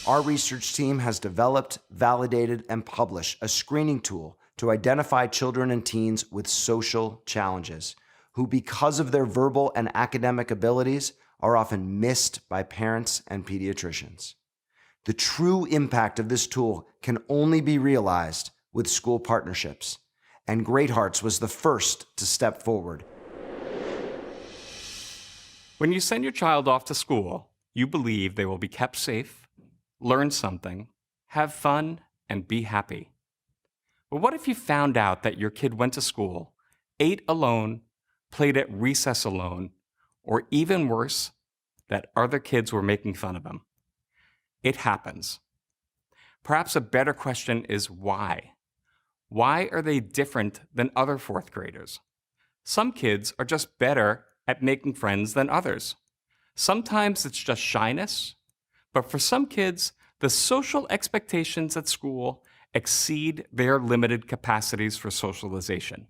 our research team has developed, validated, and published a screening tool to identify children and teens with social challenges, who, because of their verbal and academic abilities, are often missed by parents and pediatricians. The true impact of this tool can only be realized with school partnerships, and Great Hearts was the first to step forward. When you send your child off to school, you believe they will be kept safe, learn something, have fun, and be happy. But what if you found out that your kid went to school, ate alone, played at recess alone, or even worse, that other kids were making fun of him? It happens. Perhaps a better question is why? Why are they different than other fourth graders? Some kids are just better at making friends than others. Sometimes it's just shyness, but for some kids, the social expectations at school exceed their limited capacities for socialization.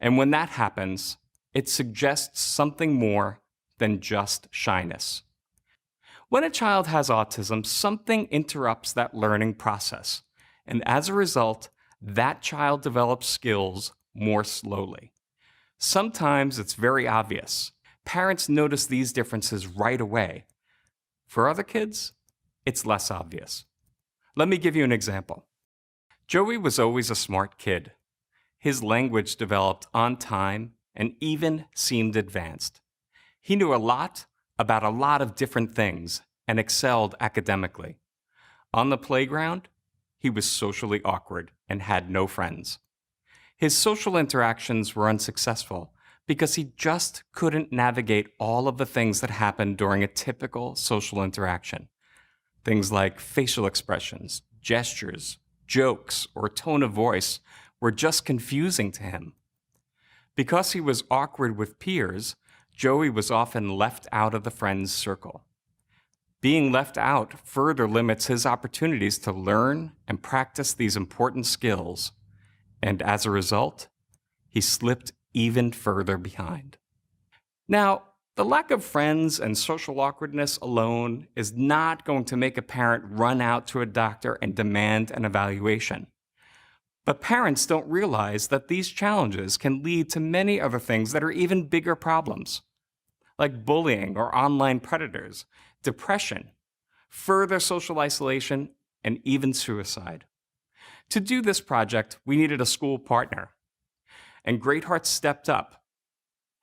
And when that happens, it suggests something more than just shyness. When a child has autism, something interrupts that learning process, and as a result, that child develops skills more slowly. Sometimes it's very obvious. Parents notice these differences right away. For other kids, it's less obvious. Let me give you an example. Joey was always a smart kid. His language developed on time and even seemed advanced. He knew a lot about a lot of different things and excelled academically. On the playground, he was socially awkward and had no friends. His social interactions were unsuccessful because he just couldn't navigate all of the things that happen during a typical social interaction. Things like facial expressions, gestures, jokes, or tone of voice were just confusing to him. Because he was awkward with peers, Joey was often left out of the friends' circle. Being left out further limits his opportunities to learn and practice these important skills, and as a result, he slipped even further behind. Now, the lack of friends and social awkwardness alone is not going to make a parent run out to a doctor and demand an evaluation. But parents don't realize that these challenges can lead to many other things that are even bigger problems, like bullying or online predators, depression, further social isolation, and even suicide. To do this project, we needed a school partner, and Great Hearts stepped up.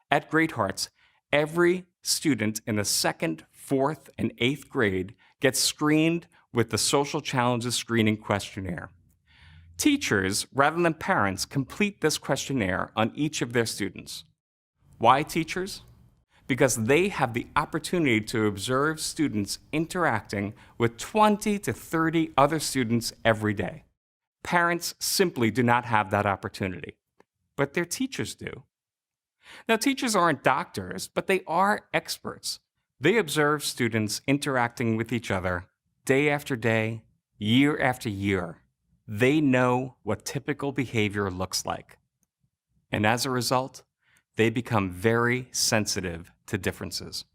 At Great Hearts, every student in the 2nd, 4th, and 8th grade gets screened with the Social Challenges Screening Questionnaire. Teachers, rather than parents, complete this questionnaire on each of their students. Why teachers? Because they have the opportunity to observe students interacting with 20 to 30 other students every day. Parents simply do not have that opportunity, but their teachers do. Now, teachers aren't doctors, but they are experts. They observe students interacting with each other day after day, year after year. They know what typical behavior looks like. And as a result, they become very sensitive to differences.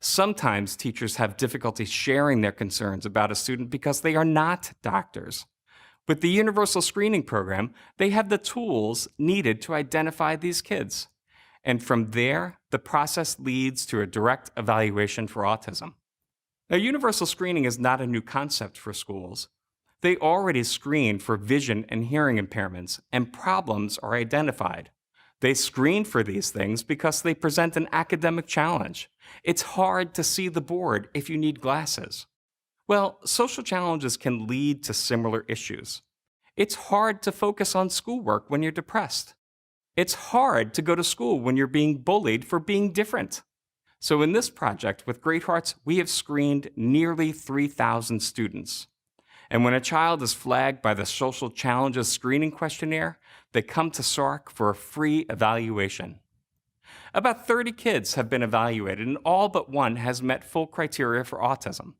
Sometimes teachers have difficulty sharing their concerns about a student because they are not doctors. With the Universal Screening Program, they have the tools needed to identify these kids. And from there, the process leads to a direct evaluation for autism. Now, universal screening is not a new concept for schools. They already screen for vision and hearing impairments, and problems are identified. They screen for these things because they present an academic challenge. It's hard to see the board if you need glasses. Well, social challenges can lead to similar issues. It's hard to focus on schoolwork when you're depressed. It's hard to go to school when you're being bullied for being different. So in this project with Great Hearts, we have screened nearly 3,000 students. And when a child is flagged by the Social Challenges Screening Questionnaire, they come to SARRC for a free evaluation. About 30 kids have been evaluated, and all but one has met full criteria for autism.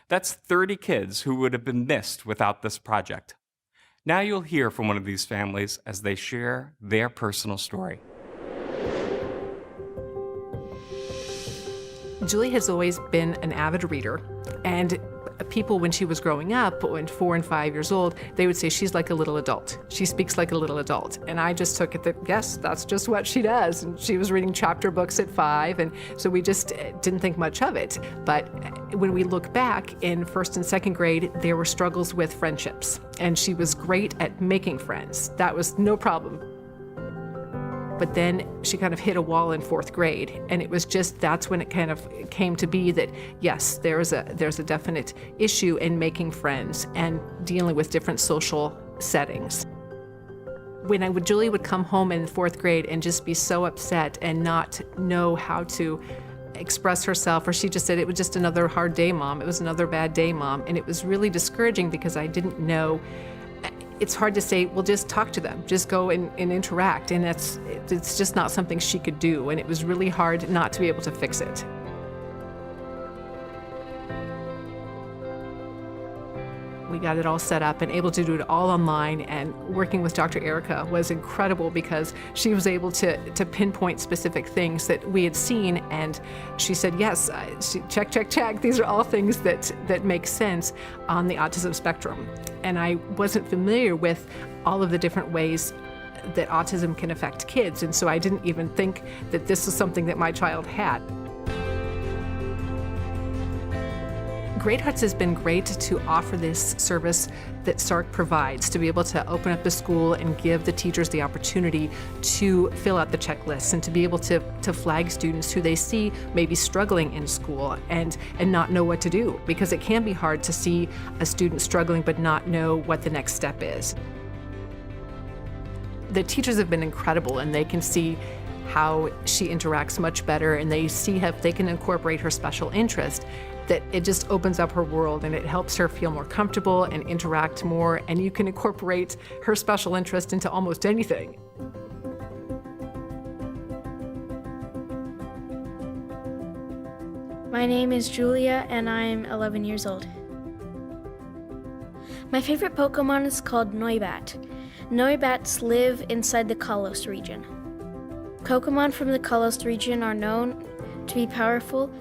That's 30 kids who would have been missed without this project. Now you'll hear from one of these families as they share their personal story. Julie has always been an avid reader. And people, when she was growing up, when 4 and 5 years old, they would say she's like a little adult. She speaks like a little adult. And I just took it that, yes, that's just what she does. And she was reading chapter books at 5, and so we just didn't think much of it. But when we look back in 1st and 2nd grade, there were struggles with friendships. And she was great at making friends. That was no problem. But then she kind of hit a wall in 4th grade, and it was just, that's when it kind of came to be that, yes, there's a definite issue in making friends and dealing with different social settings. When Julia would come home in 4th grade and just be so upset and not know how to express herself, or she just said, it was just another hard day, Mom. It was another bad day, Mom. And it was really discouraging because I didn't know. It's hard to say, well, just talk to them, just go and interact. And it's just not something she could do. And it was really hard not to be able to fix it. We got it all set up and able to do it all online, and working with Dr. Erica was incredible because she was able to pinpoint specific things that we had seen, and she said, yes, check, check, check. These are all things that make sense on the autism spectrum. And I wasn't familiar with all of the different ways that autism can affect kids, and so I didn't even think that this was something that my child had. Great Hearts has been great to offer this service that SARRC provides, to be able to open up the school and give the teachers the opportunity to fill out the checklists and to be able to flag students who they see maybe struggling in school and not know what to do, because it can be hard to see a student struggling but not know what the next step is. The teachers have been incredible, and they can see how she interacts much better, and they see how they can incorporate her special interest, that it just opens up her world and it helps her feel more comfortable and interact more, and you can incorporate her special interest into almost anything. My name is Julia and I'm 11 years old. My favorite Pokemon is called Noibat. Noibats live inside the Kalos region. Pokemon from the Kalos region are known to be powerful,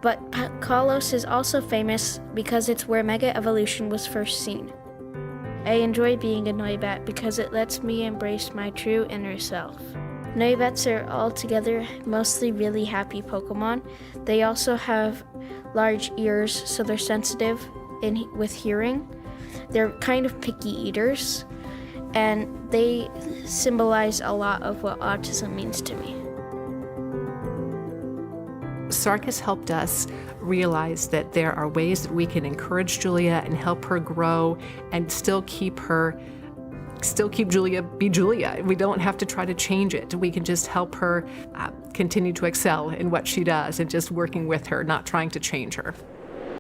but Kalos is also famous because it's where Mega Evolution was first seen. I enjoy being a Noibat because it lets me embrace my true inner self. Noibats are altogether mostly really happy Pokemon. They also have large ears, so they're sensitive with hearing. They're kind of picky eaters, and they symbolize a lot of what autism means to me. SARRC has helped us realize that there are ways that we can encourage Julia and help her grow and still keep Julia be Julia. We don't have to try to change it. We can just help her continue to excel in what she does and just working with her, not trying to change her.